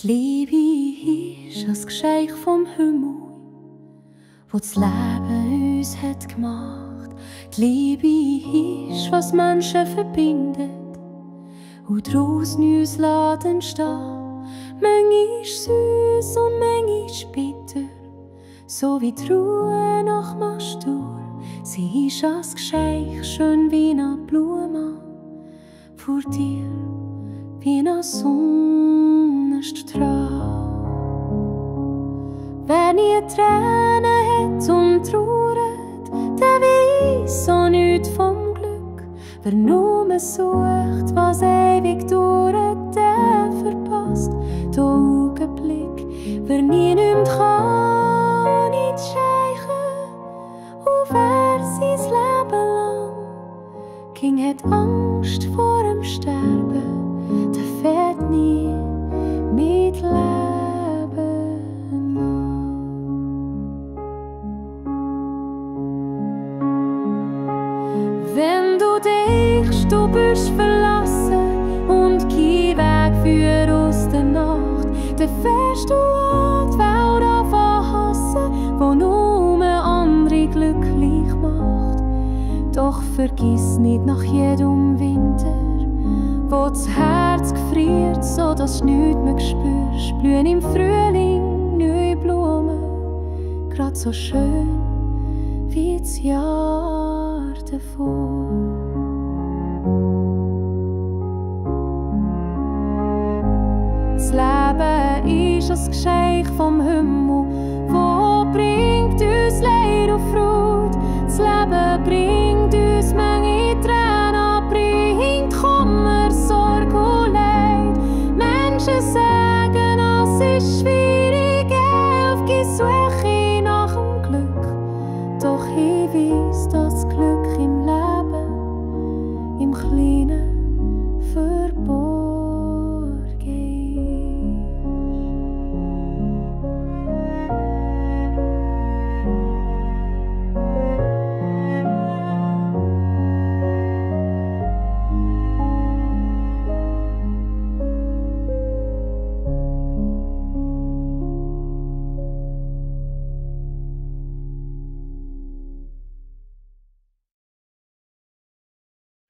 Die Liebe ist ein Geschenk vom Himmel, wo das Leben uns hat gemacht. Die Liebe ist, was Menschen verbindet und draussen uns laden stehen. Manchmal süß und manchmal bitter, so wie die Ruhe nach Mastur. Sie ist ein Geschenk, schön wie eine Blume vor dir, wie ein Sonnenstrahl. Wer nie Tränen hat und trauert, der weiss auch nichts vom Glück. Wer nur sucht, was ewig dauert, der verpasst den Augenblick. Wer nie nimmt kann, nicht scheichen, und wer sein Leben lang ging, hat Angst vor dem Sterben, der fährt nie mit Leben an. Wenn du denkst, du bist verlassen und kein Weg führt aus der Nacht, dann fährst du an die Welt anfangen hassen, wo nur andere glücklich macht. Doch vergiss nicht nach jedem Winter, wo das Herz gefriert, so dass du nichts mehr spürst, blühen im Frühling neue Blumen, grad so schön wie das Jahr davor. Das Leben ist ein Geschenk vom Himmel, wo bringt uns Leid und Freude. Das Leben bringt uns manche Tränen, bringt Kummer, Sorge und Leid. Menschen sagen, es ist schwierig, die Suche nach dem Glück. Doch ich weiss, dass Glück im Leben im Kleinen verborgen